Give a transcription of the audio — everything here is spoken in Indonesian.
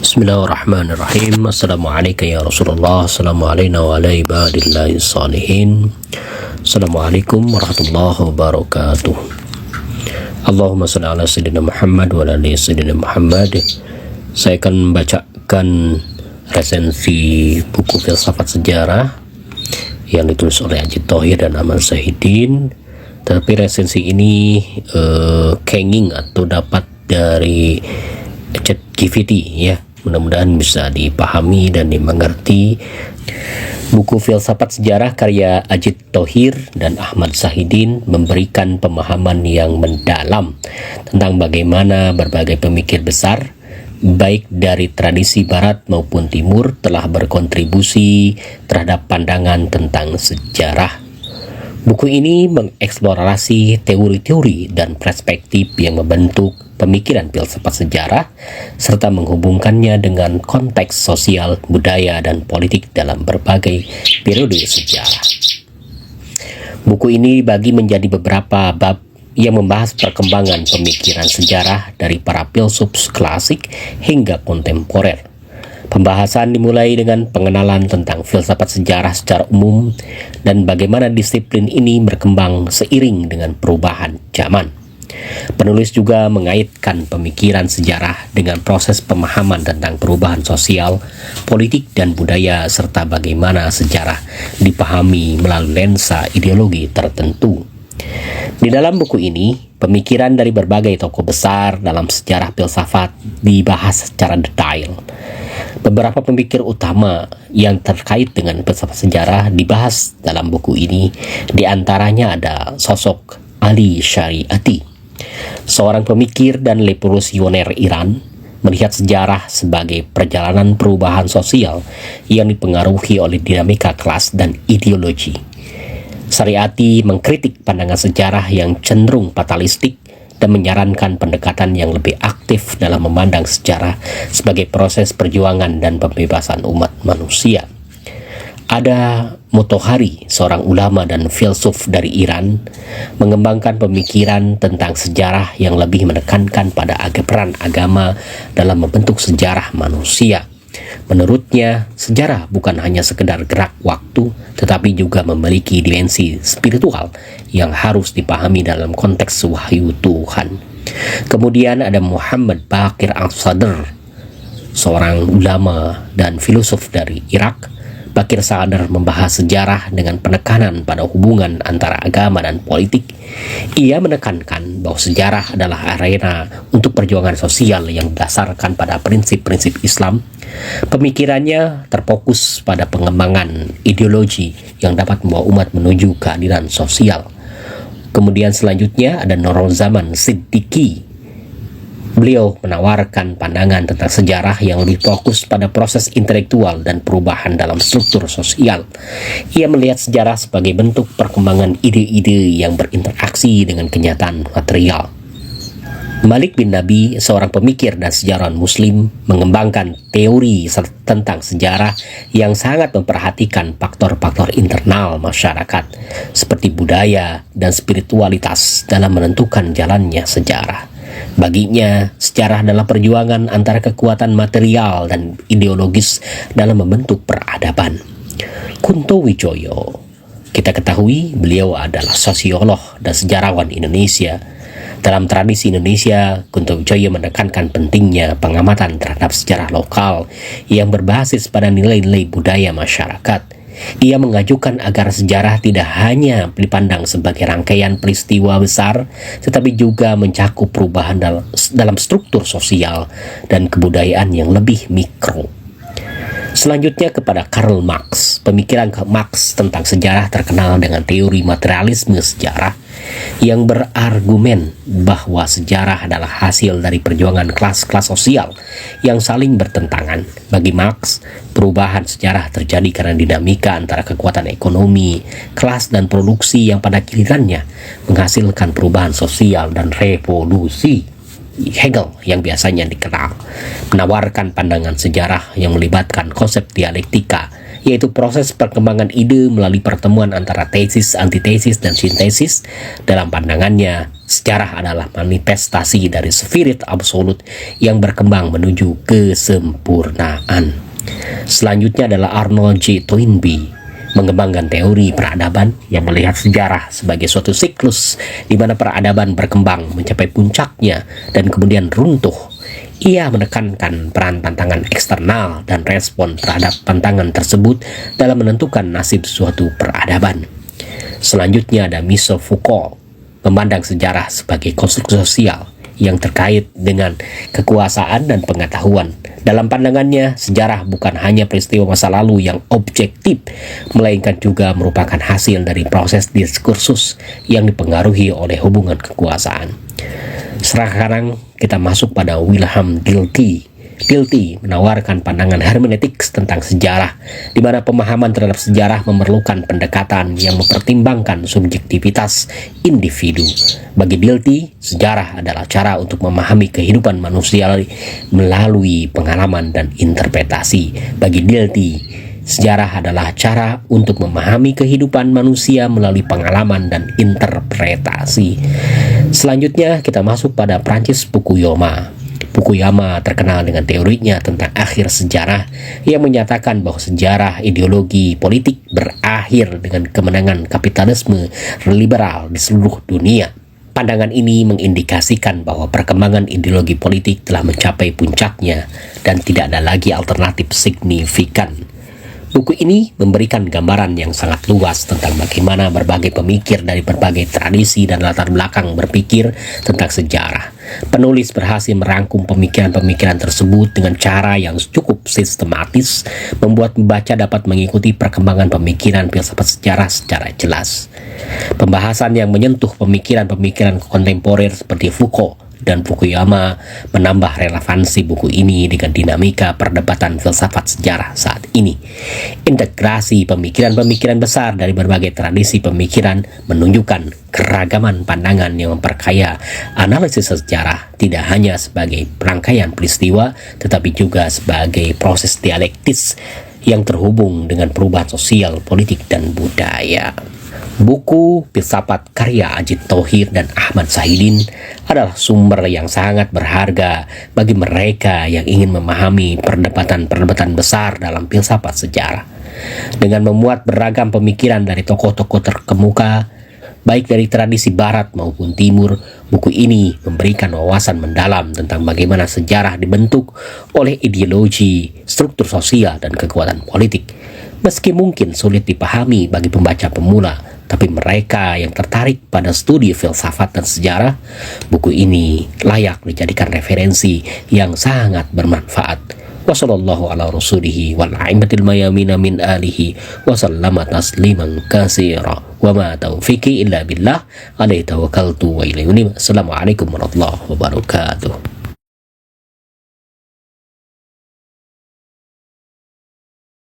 Bismillahirrahmanirrahim. Assalamualaikum ya Rasulullah. Assalamualaikum wa ala ibadillahi salihin. Assalamualaikum warahmatullahi wabarakatuh. Allahumma salli ala sayyidina Muhammad wa ala ali sayyidina Muhammad. Saya akan membacakan resensi buku filsafat sejarah yang ditulis oleh Ajit Thohir dan Ahmad Zahidin. Tapi resensi ini kenging atau dapat dari ChatGPT ya. Mudah-mudahan bisa dipahami dan dimengerti. Buku filsafat sejarah karya Ajit Thohir dan Ahmad Zahidin memberikan pemahaman yang mendalam tentang bagaimana berbagai pemikir besar baik dari tradisi barat maupun timur telah berkontribusi terhadap pandangan tentang sejarah. Buku ini mengeksplorasi teori-teori dan perspektif yang membentuk pemikiran filsafat sejarah serta menghubungkannya dengan konteks sosial, budaya, dan politik dalam berbagai periode sejarah. Buku ini dibagi menjadi beberapa bab yang membahas perkembangan pemikiran sejarah dari para filsuf klasik hingga kontemporer. Pembahasan dimulai dengan pengenalan tentang filsafat sejarah secara umum dan bagaimana disiplin ini berkembang seiring dengan perubahan zaman. Penulis juga mengaitkan pemikiran sejarah dengan proses pemahaman tentang perubahan sosial, politik, dan budaya serta bagaimana sejarah dipahami melalui lensa ideologi tertentu. Di dalam buku ini, pemikiran dari berbagai tokoh besar dalam sejarah filsafat dibahas secara detail. Beberapa pemikir utama yang terkait dengan filsafat sejarah dibahas dalam buku ini. Di antaranya ada sosok Ali Shariati, seorang pemikir dan revolusioner Iran, melihat sejarah sebagai perjalanan perubahan sosial yang dipengaruhi oleh dinamika kelas dan ideologi. Shariati mengkritik pandangan sejarah yang cenderung fatalistik dan menyarankan pendekatan yang lebih aktif dalam memandang sejarah sebagai proses perjuangan dan pembebasan umat manusia. Ada Motahari, seorang ulama dan filsuf dari Iran, mengembangkan pemikiran tentang sejarah yang lebih menekankan pada peran agama dalam membentuk sejarah manusia. Menurutnya, sejarah bukan hanya sekedar gerak waktu, tetapi juga memiliki dimensi spiritual yang harus dipahami dalam konteks wahyu Tuhan. Kemudian ada Muhammad Baqir al-Sadr, seorang ulama dan filosof dari Irak. Baqir Sadr membahas sejarah dengan penekanan pada hubungan antara agama dan politik. Ia menekankan bahwa sejarah adalah arena untuk perjuangan sosial yang didasarkan pada prinsip-prinsip Islam. Pemikirannya terfokus pada pengembangan ideologi yang dapat membawa umat menuju keadilan sosial. Kemudian selanjutnya ada Nurul-Zaman Siddiqi. Beliau menawarkan pandangan tentang sejarah yang lebih fokus pada proses intelektual dan perubahan dalam struktur sosial. Ia melihat sejarah sebagai bentuk perkembangan ide-ide yang berinteraksi dengan kenyataan material. Malik bin Nabi, seorang pemikir dan sejarawan Muslim, mengembangkan teori tentang sejarah yang sangat memperhatikan faktor-faktor internal masyarakat seperti budaya dan spiritualitas dalam menentukan jalannya sejarah. Baginya, sejarah adalah perjuangan antara kekuatan material dan ideologis dalam membentuk peradaban. Kunto Wijoyo, kita ketahui beliau adalah sosiolog dan sejarawan Indonesia. Dalam tradisi Indonesia, Kunto Wijoyo menekankan pentingnya pengamatan terhadap sejarah lokal yang berbasis pada nilai-nilai budaya masyarakat. Ia mengajukan agar sejarah tidak hanya dipandang sebagai rangkaian peristiwa besar, tetapi juga mencakup perubahan dalam struktur sosial dan kebudayaan yang lebih mikro. Selanjutnya kepada Karl Marx. Pemikiran Marx tentang sejarah terkenal dengan teori materialisme sejarah yang berargumen bahwa sejarah adalah hasil dari perjuangan kelas-kelas sosial yang saling bertentangan. Bagi Marx, perubahan sejarah terjadi karena dinamika antara kekuatan ekonomi, kelas, dan produksi yang pada gilirannya menghasilkan perubahan sosial dan revolusi. Hegel yang biasanya dikenal menawarkan pandangan sejarah yang melibatkan konsep dialektika yaitu proses perkembangan ide melalui pertemuan antara tesis, antitesis, dan sintesis. Dalam pandangannya, sejarah adalah manifestasi dari spirit absolut yang berkembang menuju kesempurnaan. Selanjutnya adalah Arnold J. Toynbee mengembangkan teori peradaban yang melihat sejarah sebagai suatu siklus di mana peradaban berkembang mencapai puncaknya dan kemudian runtuh. Ia menekankan peran tantangan eksternal dan respon terhadap tantangan tersebut dalam menentukan nasib suatu peradaban. Selanjutnya ada Michel Foucault, memandang sejarah sebagai konstruksi sosial yang terkait dengan kekuasaan dan pengetahuan. Dalam pandangannya, sejarah bukan hanya peristiwa masa lalu yang objektif, melainkan juga merupakan hasil dari proses diskursus yang dipengaruhi oleh hubungan kekuasaan. Sekarang kita masuk pada Wilhelm Dilthey. Dilthey menawarkan pandangan hermeneutik tentang sejarah, di mana pemahaman terhadap sejarah memerlukan pendekatan yang mempertimbangkan subjektivitas individu. Bagi Dilthey, sejarah adalah cara untuk memahami kehidupan manusia melalui pengalaman dan interpretasi. Bagi Dilthey, sejarah adalah cara untuk memahami kehidupan manusia melalui pengalaman dan interpretasi. Selanjutnya kita masuk pada Francis Fukuyama. Fukuyama terkenal dengan teorinya tentang akhir sejarah yang menyatakan bahwa sejarah ideologi politik berakhir dengan kemenangan kapitalisme liberal di seluruh dunia. Pandangan ini mengindikasikan bahwa perkembangan ideologi politik telah mencapai puncaknya dan tidak ada lagi alternatif signifikan. Buku ini memberikan gambaran yang sangat luas tentang bagaimana berbagai pemikir dari berbagai tradisi dan latar belakang berpikir tentang sejarah. Penulis berhasil merangkum pemikiran-pemikiran tersebut dengan cara yang cukup sistematis, membuat pembaca dapat mengikuti perkembangan pemikiran filsafat sejarah secara jelas. Pembahasan yang menyentuh pemikiran-pemikiran kontemporer seperti Foucault dan Fukuyama menambah relevansi buku ini dengan dinamika perdebatan filsafat sejarah saat ini. Integrasi pemikiran-pemikiran besar dari berbagai tradisi pemikiran menunjukkan keragaman pandangan yang memperkaya analisis sejarah, tidak hanya sebagai rangkaian peristiwa, tetapi juga sebagai proses dialektis yang terhubung dengan perubahan sosial, politik, dan budaya. Buku filsafat karya Ajit Tauhir dan Ahmad Zahidin adalah sumber yang sangat berharga bagi mereka yang ingin memahami perdebatan-perdebatan besar dalam filsafat sejarah. Dengan memuat beragam pemikiran dari tokoh-tokoh terkemuka, baik dari tradisi barat maupun timur, buku ini memberikan wawasan mendalam tentang bagaimana sejarah dibentuk oleh ideologi, struktur sosial, dan kekuatan politik. Meski mungkin sulit dipahami bagi pembaca pemula, tapi mereka yang tertarik pada studi filsafat dan sejarah, buku ini layak dijadikan referensi yang sangat bermanfaat. Wassallallahu ala rasulihi wal a'immatil mayamina min alihi wa sallama tasliman katsira wa ma taufiqi illa billah alaihi tawakkaltu wa ilaihi unib. Assalamualaikum warahmatullahi wabarakatuh.